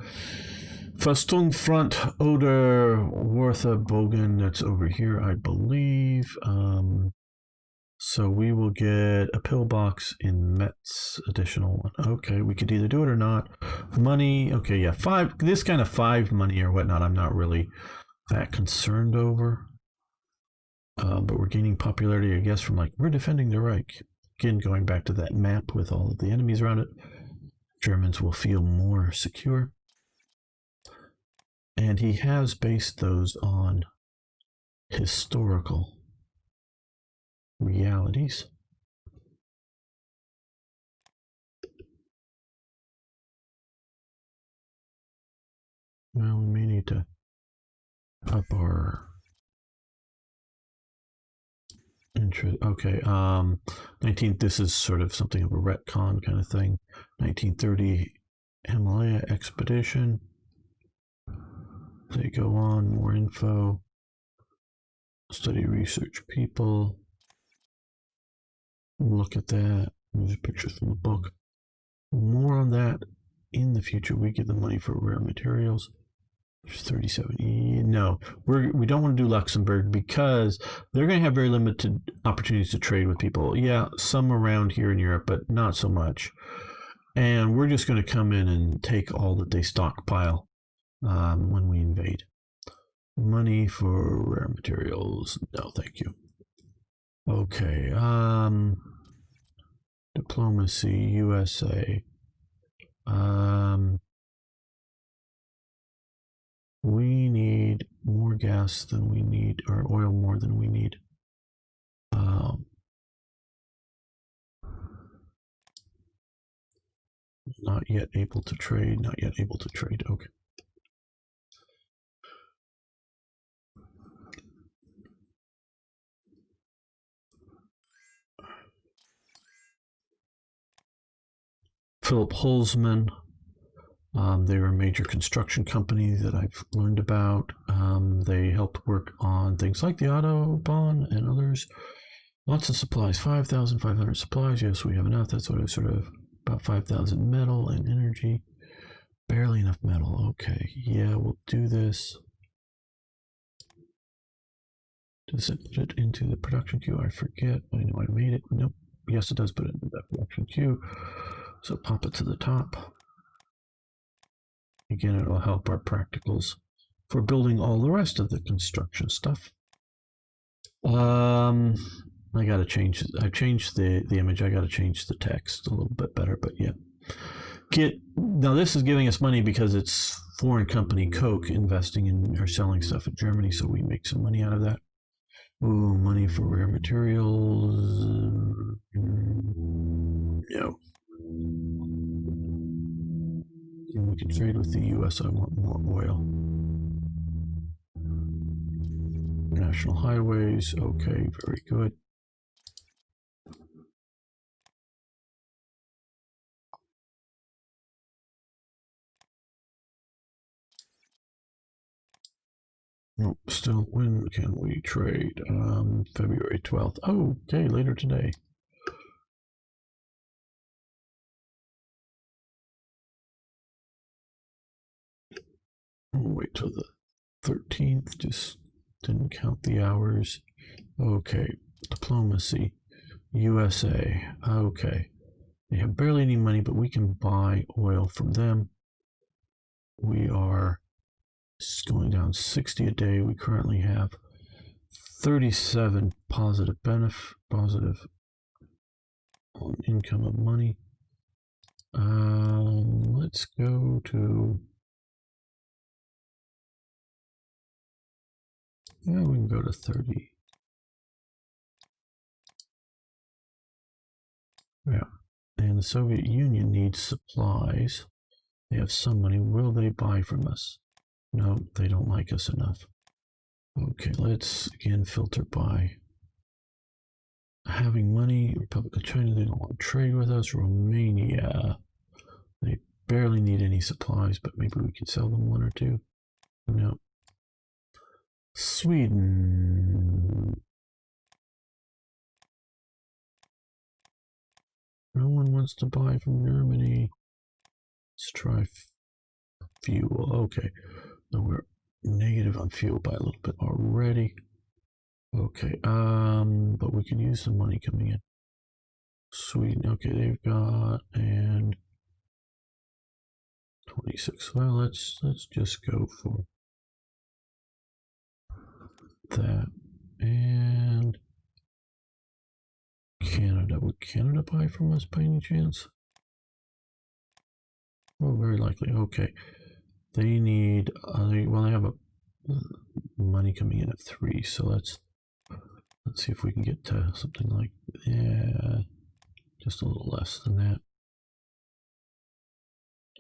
Festung Front Oder Wartha Bogen. That's over here, I believe. So we will get a pillbox in Metz, additional one. Okay, we could either do it or not. Money. Okay, yeah, 5. This kind of 5 money or whatnot, I'm not really that concerned over. But we're gaining popularity, I guess, from like, we're defending the Reich. Again, going back to that map with all of the enemies around it, Germans will feel more secure. And he has based those on historical realities. Well, we may need to up our interest. Okay, 19th, this is sort of something of a retcon kind of thing. 1930 Himalaya expedition. They go on, more info. Study research people. Look at that. These are pictures from the book. More on that in the future. We get the money for rare materials. There's 37. No, we don't want to do Luxembourg because they're going to have very limited opportunities to trade with people. Yeah, some around here in Europe, but not so much. And we're just going to come in and take all that they stockpile when we invade. Money for rare materials. No, thank you. Okay. Diplomacy, USA. We need more gas than we need, or oil more than we need. Not yet able to trade, not yet able to trade. Okay. Philip Holzman. They were a major construction company that I've learned about. They helped work on things like the Autobahn and others. Lots of supplies, 5,500 supplies. Yes, we have enough. That's what I sort of, about 5,000 metal and energy. Barely enough metal. Okay, yeah, we'll do this. Does it put it into the production queue? I forget. I know I made it. Nope. Yes, it does put it into that production queue. So pop it to the top. Again, it will help our practicals for building all the rest of the construction stuff. I gotta change. I changed the image. I gotta change the text a little bit better. But yeah, now this is giving us money because it's foreign company Coke investing in or selling stuff in Germany, so we make some money out of that. Ooh, money for rare materials. No. And we can trade with the US. I want more oil. National highways. Okay, very good. Oh, still, when can we trade? February 12th. Oh, okay, later today. We'll wait till the 13th. Just didn't count the hours. Okay, diplomacy. USA. Okay. They have barely any money, but we can buy oil from them. We are going down 60 a day. We currently have 37 positive on income of money. Let's go to, yeah, we can go to 30. Yeah, and the Soviet Union needs supplies. They have some money. Will they buy from us? No, they don't like us enough. Okay, let's again filter by having money. Republic of China, they don't want to trade with us. Romania, they barely need any supplies, but maybe we could sell them one or two. No. Sweden. No one wants to buy from Germany. Let's try fuel. Okay, so we're negative on fuel by a little bit already. Okay, but we can use some money coming in. Sweden. Okay, they've got and 26. Well, let's just go for that. And Canada. Would Canada buy from us by any chance? Oh, very likely. Okay. They need, well, they have a money coming in at 3. So let's see if we can get to something like, yeah, just a little less than that.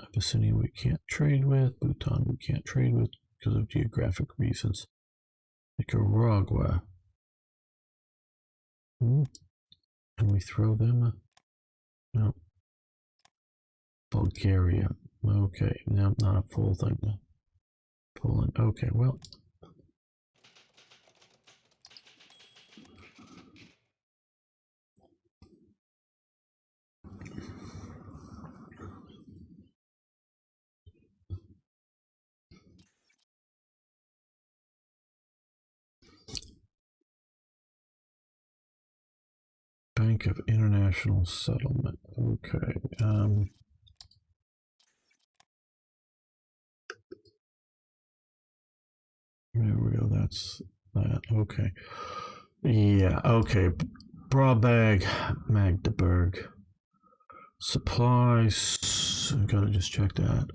Abyssinia we can't trade with. Bhutan we can't trade with because of geographic reasons. Nicaragua. Can we throw them? No. Bulgaria. Okay, no, not a full thing. Poland. Okay, well. Bank of International Settlement. Okay. There we go. That's that. Okay. Yeah. Okay. Brabag, Magdeburg. Supplies. Gotta just check that.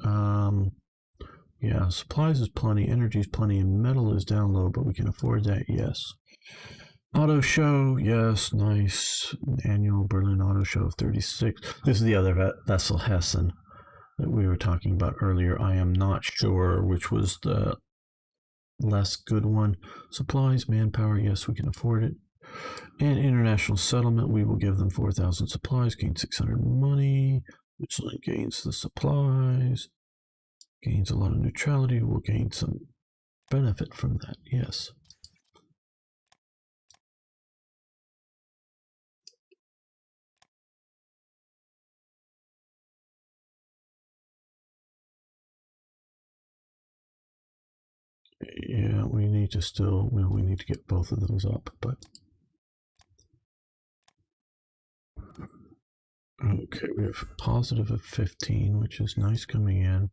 Yeah. Supplies is plenty. Energy is plenty. And metal is down low, but we can afford that. Yes. Auto show, yes, nice. Annual Berlin Auto Show of 36. This is the other vessel, Hessen, that we were talking about earlier. I am not sure which was the less good one. Supplies, manpower, yes, we can afford it. And international settlement, we will give them 4,000 supplies, gain 600 money. Switzerland gains the supplies, gains a lot of neutrality, will gain some benefit from that, yes. Yeah, we need to still, well, we need to get both of those up, but. Okay, we have positive of 15, which is nice coming in.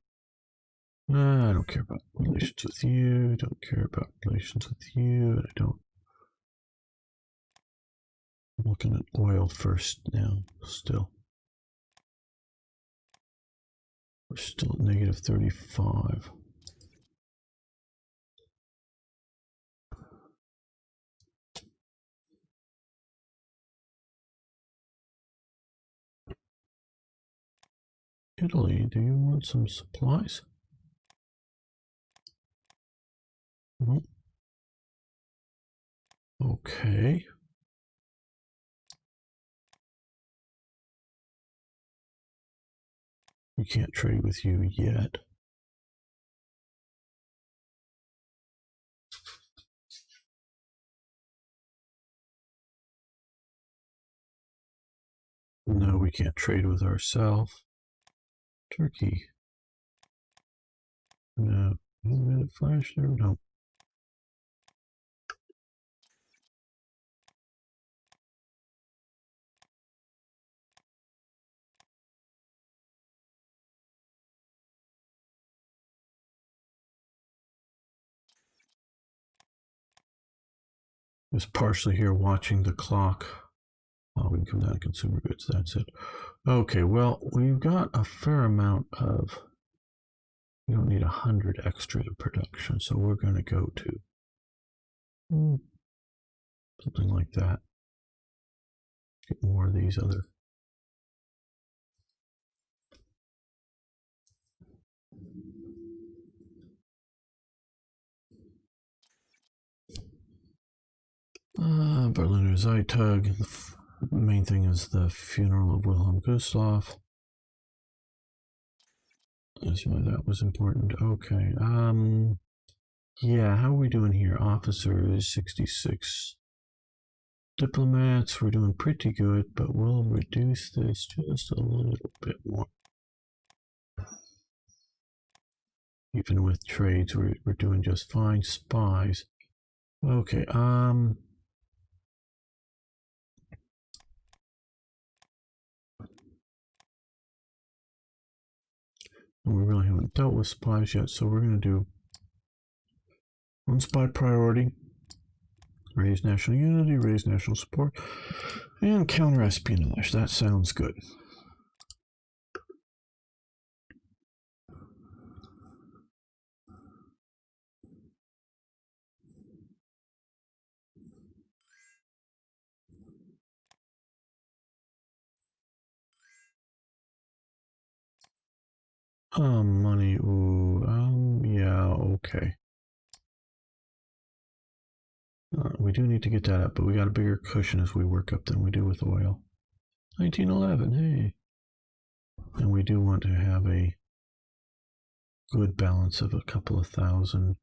I don't care about relations with you, don't care about relations with you, and I don't. I'm looking at oil first now, still. We're still at negative 35. Italy, do you want some supplies? No. Okay. We can't trade with you yet. No, we can't trade with ourselves. Turkey. No. Did it flash there? No. Just partially here watching the clock. Oh, we can come down to consumer goods. That's it. Okay, well, we've got a fair amount of. We don't need 100 extra in production, so we're going to go to something like that. Get more of these other. Berliner Zeitung. The main thing is the funeral of Wilhelm Gustloff. That's why that was important. Okay. Yeah, how are we doing here? Officers, 66. Diplomats, we're doing pretty good, but we'll reduce this just a little bit more. Even with trades, we're doing just fine. Spies. Okay, we really haven't dealt with spies yet, so we're going to do one spy priority, raise national unity, raise national support, and counter espionage. That sounds good. Money. Ooh, yeah, okay. We do need to get that up, but we got a bigger cushion as we work up than we do with oil. 1911, hey. And we do want to have a good balance of a couple of thousand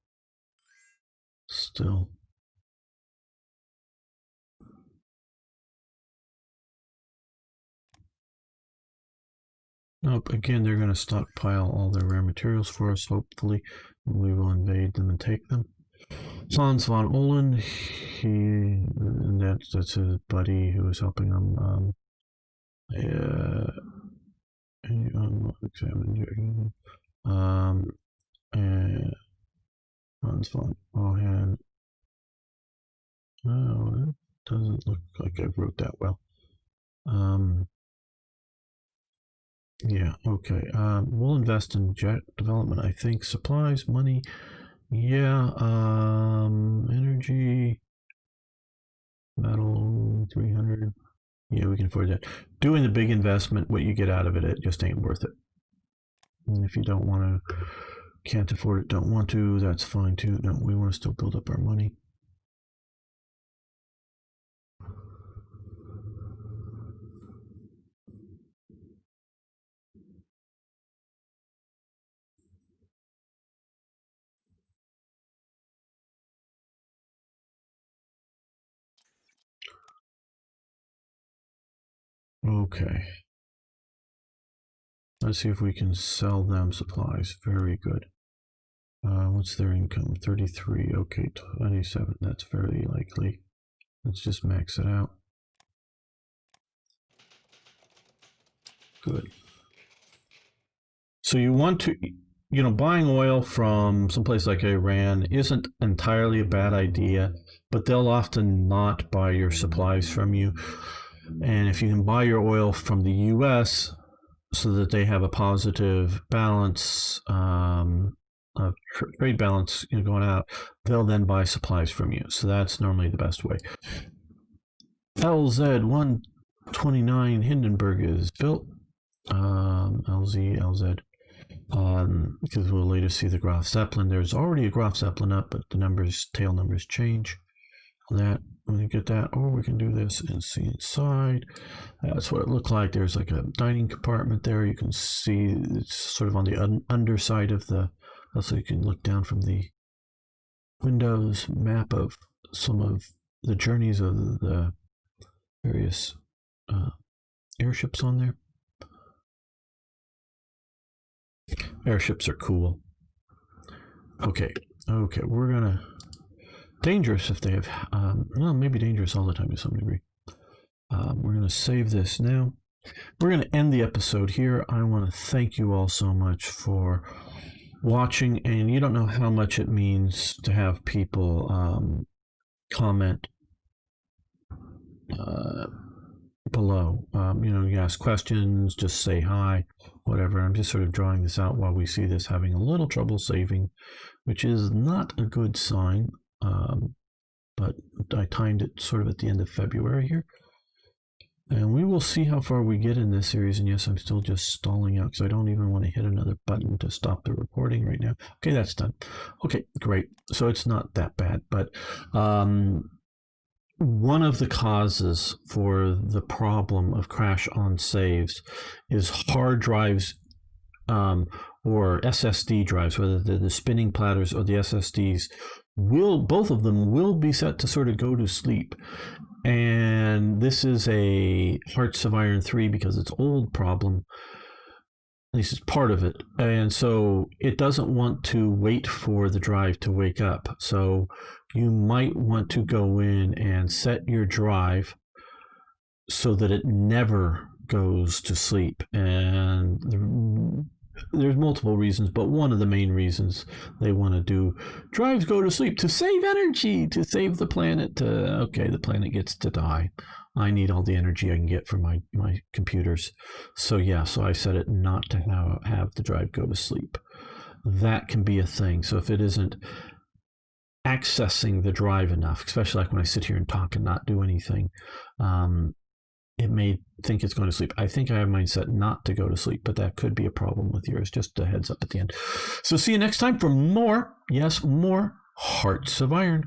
still. Nope, again, they're going to stockpile all their rare materials for us, hopefully. We will invade them and take them. Hans von Ohlen, that's his buddy who was helping him. And Hans von Ohlen. Oh, that doesn't look like I wrote that well. Yeah, okay. We'll invest in jet development, I think. Supplies, money. Yeah, energy. Metal, 300. Yeah, we can afford that. Doing the big investment, what you get out of it, it just ain't worth it. And if you don't want to, can't afford it, don't want to, that's fine too. No, we want to still build up our money. Okay. Let's see if we can sell them supplies. Very good. What's their income? 33. Okay, 27. That's very likely. Let's just max it out. Good. So you want to, buying oil from someplace like Iran isn't entirely a bad idea, but they'll often not buy your supplies from you. And if you can buy your oil from the US so that they have a positive balance, trade balance going out, they'll then buy supplies from you. So that's normally the best way. LZ 129 Hindenburg is built. LZ, LZ. Because we'll later see the Graf Zeppelin. There's already a Graf Zeppelin up, but the numbers, tail numbers change. That we can get that, or we can do this and see inside. That's what it looked like. There's like a dining compartment there. You can see it's sort of on the underside of the, so you can look down from the windows, map of some of the journeys of the various airships on there. Airships are cool. Okay, we're gonna, dangerous if they have, well, maybe dangerous all the time to some degree. We're gonna save this now. We're gonna end the episode here. I want to thank you all so much for watching, and you don't know how much it means to have people comment below. You ask questions, just say hi, whatever. I'm just sort of drawing this out while we see this having a little trouble saving, which is not a good sign. But I timed it sort of at the end of February here. And we will see how far we get in this series. And yes, I'm still just stalling out because I don't even want to hit another button to stop the recording right now. Okay, that's done. Okay, great. So it's not that bad. But one of the causes for the problem of crash on saves is hard drives or SSD drives, whether they're the spinning platters or the SSDs, both of them will be set to sort of go to sleep. And this is a Hearts of Iron 3 because it's old problem. At least it's part of it. And so it doesn't want to wait for the drive to wake up. So you might want to go in and set your drive so that it never goes to sleep. And there's multiple reasons, but one of the main reasons they want to do drives go to sleep to save energy, to save the planet. The planet gets to die. I need all the energy I can get from my computers. So I set it not to have the drive go to sleep. That can be a thing. So if it isn't accessing the drive enough, especially like when I sit here and talk and not do anything, it may think it's going to sleep. I think I have mine set not to go to sleep, but that could be a problem with yours. Just a heads up at the end. So see you next time for more Hearts of Iron.